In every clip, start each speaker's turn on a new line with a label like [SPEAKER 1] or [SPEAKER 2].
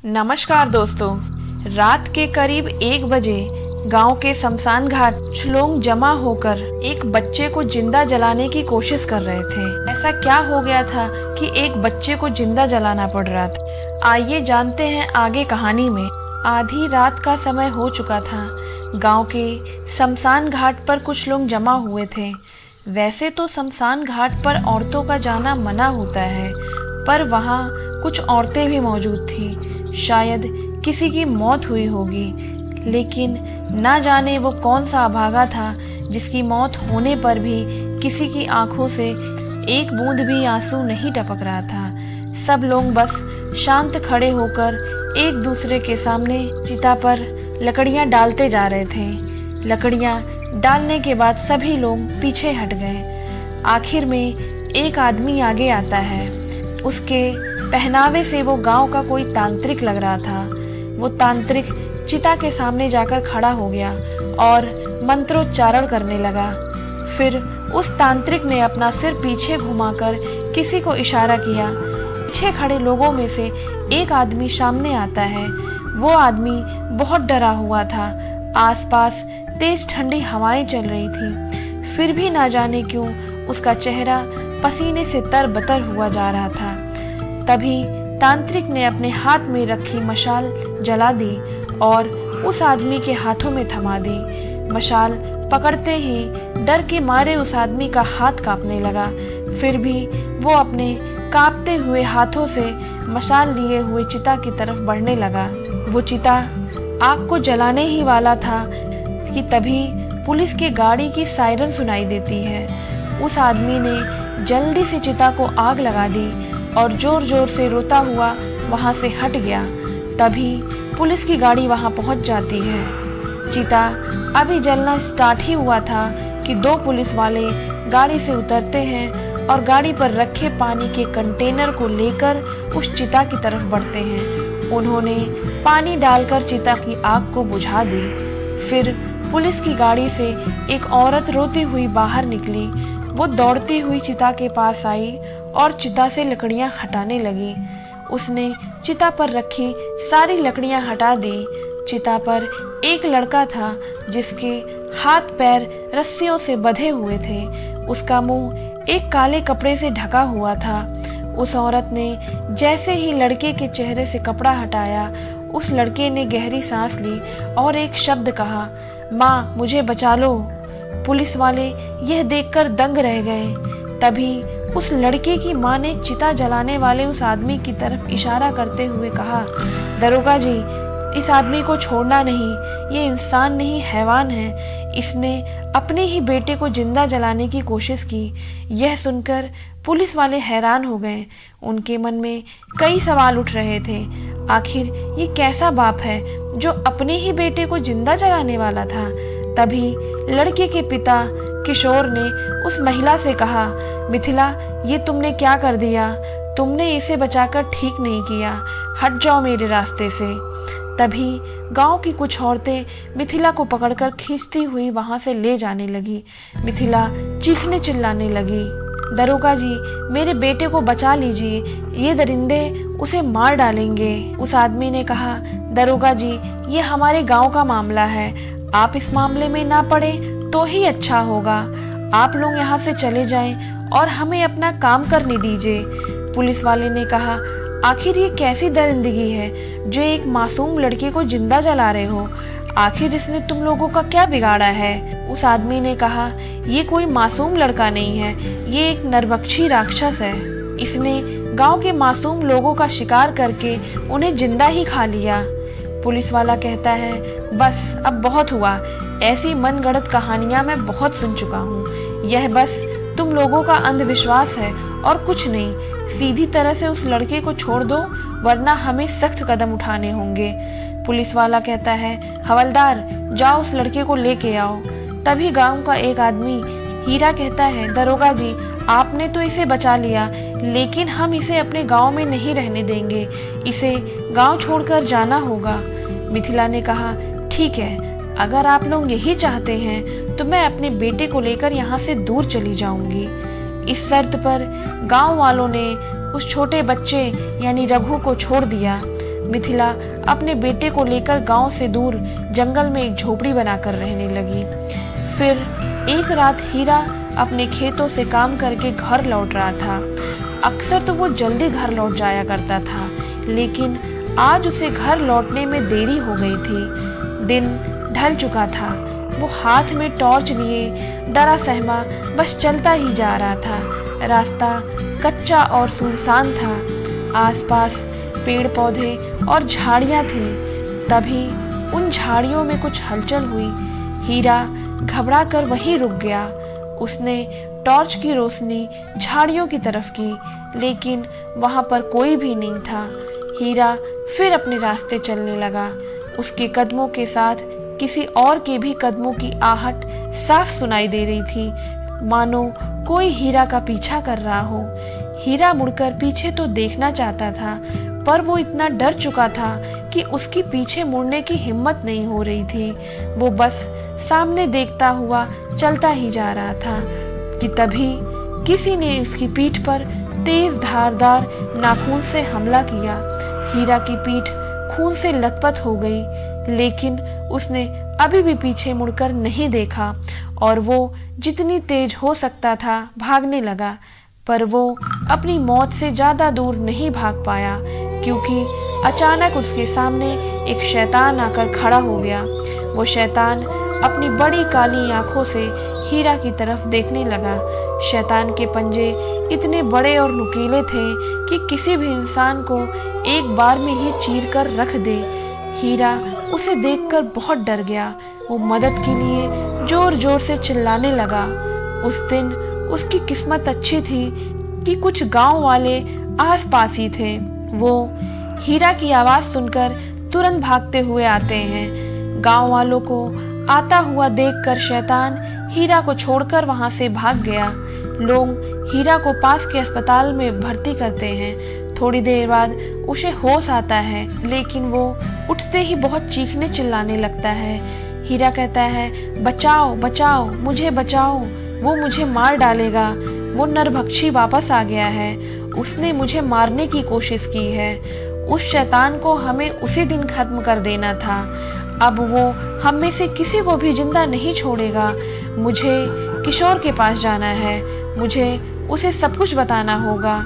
[SPEAKER 1] नमस्कार दोस्तों। रात के करीब 1 बजे गांव के शमशान घाट कुछ लोग जमा होकर एक बच्चे को जिंदा जलाने की कोशिश कर रहे थे। ऐसा क्या हो गया था कि एक बच्चे को जिंदा जलाना पड़ रहा था? आइए जानते हैं आगे कहानी में। आधी रात का समय हो चुका था। गांव के शमशान घाट पर कुछ लोग जमा हुए थे। वैसे तो शमशान घाट पर औरतों का जाना मना होता है, पर वहाँ कुछ औरतें भी मौजूद थी। शायद किसी की मौत हुई होगी, लेकिन ना जाने वो कौन सा अभागा था जिसकी मौत होने पर भी किसी की आंखों से एक बूंद भी आंसू नहीं टपक रहा था। सब लोग बस शांत खड़े होकर एक दूसरे के सामने चिता पर लकड़ियां डालते जा रहे थे। लकड़ियां डालने के बाद सभी लोग पीछे हट गए। आखिर में एक आदमी आगे आता है। उसके पहनावे से वो गांव का कोई तांत्रिक लग रहा था। वो तांत्रिक चिता के सामने जाकर खड़ा हो गया और मंत्रोच्चारण करने लगा। फिर उस तांत्रिक ने अपना सिर पीछे घुमाकर किसी को इशारा किया। पीछे खड़े लोगों में से एक आदमी सामने आता है। वो आदमी बहुत डरा हुआ था। आसपास तेज ठंडी हवाएं चल रही थी, फिर भी ना जाने क्यों उसका चेहरा पसीने से तरबतर हुआ जा रहा था। तभी तांत्रिक ने अपने हाथ में रखी मशाल जला दी और उस आदमी के हाथों में थमा दी। मशाल पकड़ते ही डर के मारे उस आदमी का हाथ कांपने लगा। फिर भी वो अपने कांपते हुए हाथों से मशाल लिए हुए चिता की तरफ बढ़ने लगा। वो चिता आग को जलाने ही वाला था कि तभी पुलिस की गाड़ी की सायरन सुनाई देती है। उस आदमी ने जल्दी से चिता को आग लगा दी और जोर जोर से रोता हुआ वहां से हट गया। तभी पुलिस की गाड़ी वहां पहुंच जाती है। चिता अभी जलना स्टार्ट ही हुआ था कि 2 पुलिस वाले गाड़ी से उतरते हैं और गाड़ी पर रखे पानी के कंटेनर को लेकर उस चिता की तरफ बढ़ते हैं। उन्होंने पानी डालकर चिता की आग को बुझा दी। फिर पुलिस की गाड़ी से एक औरत रोती हुई बाहर निकली। वो दौड़ती हुई चिता के पास आई और चिता से लकड़ियां हटाने लगी। उसने चिता पर रखी सारी लकड़ियां हटा दी। चिता पर एक लड़का था जिसके हाथ पैर रस्सियों से बंधे हुए थे। उसका मुंह एक काले कपड़े से ढका हुआ था। उस औरत ने जैसे ही लड़के के चेहरे से कपड़ा हटाया, उस लड़के ने गहरी सांस ली और एक शब्द कहा, माँ मुझे बचा लो। पुलिस वाले यह देखकर दंग रह गए। तभी उस लड़के की माँ ने चिता जलाने वाले उस आदमी की तरफ इशारा करते हुए कहा, दरोगा जी, इस आदमी को छोड़ना नहीं, ये इंसान नहीं हैवान है। इसने अपने ही बेटे को जिंदा जलाने की कोशिश की। यह सुनकर पुलिस वाले हैरान हो गए। उनके मन में कई सवाल उठ रहे थे। आखिर ये कैसा बाप है जो अपने ही बेटे को जिंदा जलाने वाला था? तभी लड़के के पिता किशोर ने उस महिला से कहा, मिथिला, ये तुमने क्या कर दिया? तुमने इसे बचाकर ठीक नहीं किया। हट जाओ मेरे रास्ते से। तभी गांव की कुछ औरतें मिथिला को पकड़कर खींचती हुई वहां से ले जाने लगी। मिथिला चीखने चिल्लाने लगी, दरोगा जी, मेरे बेटे को बचा लीजिए, ये दरिंदे उसे मार डालेंगे। उस आदमी ने कहा, दरोगा जी, ये हमारे गांव का मामला है। आप इस मामले में ना पड़े तो ही अच्छा होगा। आप लोग यहाँ से चले जाएं और हमें अपना काम करने दीजिए। पुलिस वाले ने कहा, आखिर ये कैसी दरिंदगी है जो एक मासूम लड़के को जिंदा जला रहे हो? आखिर इसने तुम लोगों का क्या बिगाड़ा है? उस आदमी ने कहा, ये कोई मासूम लड़का नहीं है, ये एक नरभक्षी राक्षस है। इसने गांव के मासूम लोगों का शिकार करके उन्हें जिंदा ही खा लिया। पुलिस वाला कहता है, बस अब बहुत हुआ। ऐसी मनगढ़ंत कहानियां मैं बहुत सुन चुका हूँ। यह बस तुम लोगों का अंधविश्वास है और कुछ नहीं। सीधी तरह से उस लड़के को छोड़ दो, वरना हमें सख्त कदम उठाने होंगे। पुलिस वाला कहता है, हवलदार, जाओ उस लड़के को लेके आओ। तभी गांव का एक आदमी हीरा कहता है, दरोगा जी, आपने तो इसे बचा लिया, लेकिन हम इसे अपने गांव में नहीं रहने देंगे। इसे गांव छोड़कर जाना होगा। मिथिला ने कहा, ठीक है, अगर आप लोग यही चाहते हैं तो मैं अपने बेटे को लेकर यहाँ से दूर चली जाऊंगी। इस शर्त पर गांव वालों ने उस छोटे बच्चे यानी रघु को छोड़ दिया। मिथिला अपने बेटे को लेकर गांव से दूर जंगल में एक झोपड़ी बनाकर रहने लगी। फिर एक रात हीरा अपने खेतों से काम करके घर लौट रहा था। अक्सर तो वो जल्दी घर लौट जाया करता था, लेकिन आज उसे घर लौटने में देरी हो गई थी। दिन ढल चुका था। वो हाथ में टॉर्च लिए डरा सहमा बस चलता ही जा रहा था। रास्ता कच्चा और सुनसान था। आसपास पेड़ पौधे और झाड़ियां थी। तभी उन झाड़ियों में कुछ हलचल हुई। हीरा घबरा कर वहीं रुक गया। उसने टॉर्च की रोशनी झाड़ियों की तरफ की, लेकिन वहां पर कोई भी नहीं था। हीरा फिर अपने रास्ते चलने लगा। उसके कदमों के साथ किसी और के भी कदमों की आहट साफ सुनाई दे रही थी, मानो कोई हीरा का पीछा कर रहा हो। हीरा मुड़कर पीछे तो देखना चाहता था, पर वो इतना डर चुका था कि उसकी पीछे मुड़ने की हिम्मत नहीं हो रही थी। वो बस सामने देखता हुआ चलता ही जा रहा था कि तभी किसी ने उसकी पीठ पर तेज धारदार नाखून से हमला किया। हीरा की पीठ खून से लथपथ हो गई, लेकिन उसने अभी भी पीछे मुड़कर नहीं देखा और वो जितनी तेज हो सकता था भागने लगा। पर वो अपनी मौत से ज्यादा दूर नहीं भाग पाया, क्योंकि अचानक उसके सामने एक शैतान आकर खड़ा हो गया। वो शैतान अपनी बड़ी काली आंखों से हीरा की तरफ देखने लगा। शैतान के पंजे इतने बड़े और नुकीले थे कि किसी भी इंसान को एक बार में ही चीर कर रख दे। हीरा उसे देखकर बहुत डर गया। वो मदद के लिए जोर जोर से चिल्लाने लगा। उस दिन उसकी किस्मत अच्छी थी कि कुछ गांव वाले आसपास ही थे। वो हीरा की आवाज सुनकर तुरंत भागते हुए आते हैं। गांव वालों को आता हुआ देखकर शैतान हीरा को छोड़कर वहां से भाग गया। लोग हीरा को पास के अस्पताल में भर्ती करते हैं। थोड़ी देर बाद उसे होश आता है, लेकिन वो उठते ही बहुत चीखने चिल्लाने लगता है। हीरा कहता है, बचाओ बचाओ, मुझे बचाओ, वो मुझे मार डालेगा। वो नरभक्षी वापस आ गया है। उसने मुझे मारने की कोशिश की है। उस शैतान को हमें उसी दिन खत्म कर देना था। अब वो हम में से किसी को भी जिंदा नहीं छोड़ेगा। मुझे किशोर के पास जाना है। मुझे उसे सब कुछ बताना होगा।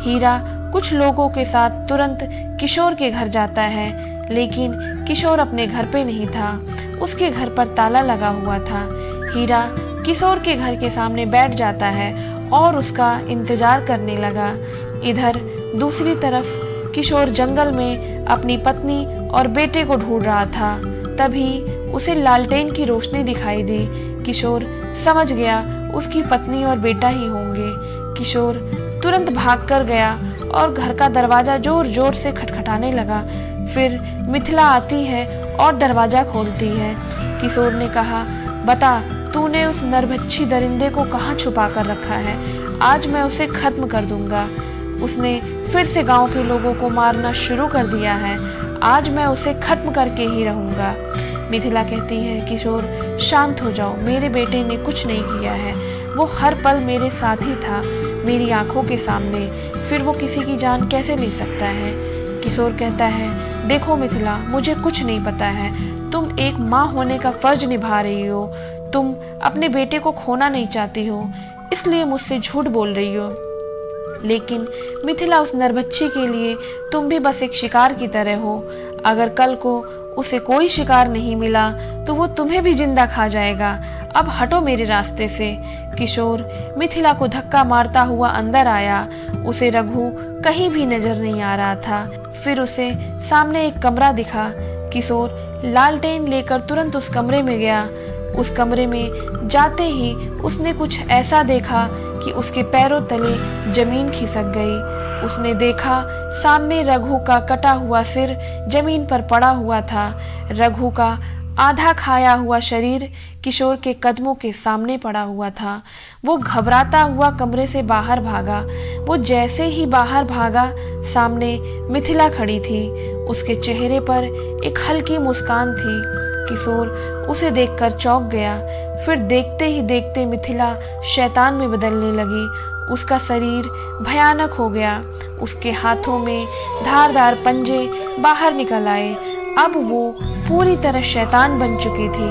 [SPEAKER 1] हीरा कुछ लोगों के साथ तुरंत किशोर के घर जाता है, लेकिन किशोर अपने घर पे नहीं था। उसके घर पर ताला लगा हुआ था। हीरा किशोर के घर के सामने बैठ जाता है और उसका इंतजार करने लगा। इधर दूसरी तरफ किशोर जंगल में अपनी पत्नी और बेटे को ढूंढ रहा था। तभी उसे लालटेन की रोशनी दिखाई दी। किशोर समझ गया उसकी पत्नी और बेटा ही होंगे। किशोर तुरंत भाग कर गया और घर का दरवाजा जोर जोर से खटखटाने लगा। फिर मिथिला आती है और दरवाजा खोलती है। किशोर ने कहा, बता, तूने उस नरभक्षी दरिंदे को कहाँ छुपा कर रखा है? आज मैं उसे खत्म कर दूंगा। उसने फिर से गांव के लोगों को मारना शुरू कर दिया है। आज मैं उसे खत्म करके ही रहूंगा। मिथिला कहती है, किशोर शांत हो जाओ, मेरे बेटे ने कुछ नहीं किया है। वो हर पल मेरे साथ ही था, मेरी आंखों के सामने। फिर वो किसी की जान कैसे ले सकता है? किशोर कहता है, देखो मिथिला, मुझे कुछ नहीं पता है। तुम एक माँ होने का फर्ज निभा रही हो। तुम अपने बेटे को खोना नहीं चाहती हो, इसलिए मुझसे झूठ बोल रही हो। लेकिन मिथिला, उस नरभक्षी के लिए तुम भी बस एक शिकार की तरह हो। अगर कल को उसे कोई शिकार नहीं मिला तो वो तुम्हें भी जिंदा खा जाएगा। अब हटो मेरे रास्ते से। किशोर मिथिला को धक्का मारता हुआ अंदर आया। उसे रघु कहीं भी नजर नहीं आ रहा था। फिर उसे सामने एक कमरा दिखा। किशोर लालटेन लेकर तुरंत उस कमरे में गया। उस कमरे में जाते ही उसने कुछ ऐसा देखा कि उसके पैरों तले जमीन खिसक गई। उसने देखा सामने रघु का कटा हुआ सिर जमीन पर पड़ा हुआ था। रघु का आधा खाया हुआ शरीर किशोर के कदमों के सामने पड़ा हुआ था। वो घबराता हुआ कमरे से बाहर भागा। वो जैसे ही बाहर भागा, सामने मिथिला खड़ी थी। उसके चेहरे पर एक हल्की मुस्कान थी। किशोर उसे देखकर चौंक गया। फिर देखते ही देखते मिथिला शैतान में बदलने लगी। उसका शरीर भयानक हो गया। उसके हाथों में धारदार पंजे बाहर निकल आए। अब वो पूरी तरह शैतान बन चुकी थी।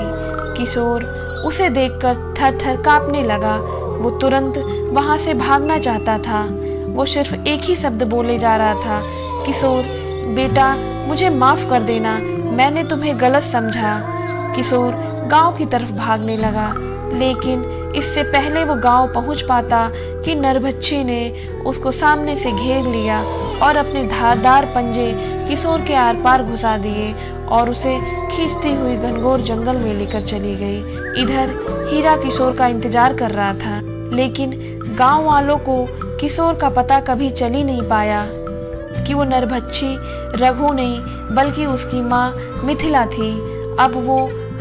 [SPEAKER 1] किशोर उसे देखकर थर थर कांपने लगा। वो तुरंत वहां से भागना चाहता था। वो सिर्फ एक ही शब्द बोले जा रहा था, किशोर बेटा मुझे माफ कर देना, मैंने तुम्हें गलत समझा। किशोर गांव की तरफ भागने लगा, लेकिन इससे पहले वो गांव पहुंच पाता कि नरभक्षी ने उसको सामने से घेर लिया और अपने धारदार पंजे किशोर के आर पार घुसा दिए और उसे खींचती हुई घनघोर जंगल में लेकर चली गई। इधर हीरा किशोर का इंतजार कर रहा था, लेकिन गांव वालों को किशोर का पता कभी चल ही नहीं पाया कि वो नरभक्षी रघु नहीं बल्कि उसकी माँ मिथिला थी। अब वो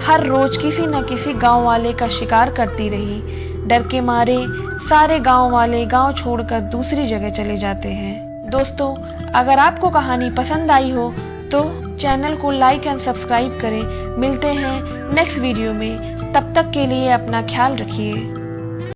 [SPEAKER 1] हर रोज किसी न किसी गांव वाले का शिकार करती रही। डर के मारे सारे गांव वाले गांव छोड़कर दूसरी जगह चले जाते हैं। दोस्तों, अगर आपको कहानी पसंद आई हो तो चैनल को लाइक एंड सब्सक्राइब करें। मिलते हैं नेक्स्ट वीडियो में, तब तक के लिए अपना ख्याल रखिए।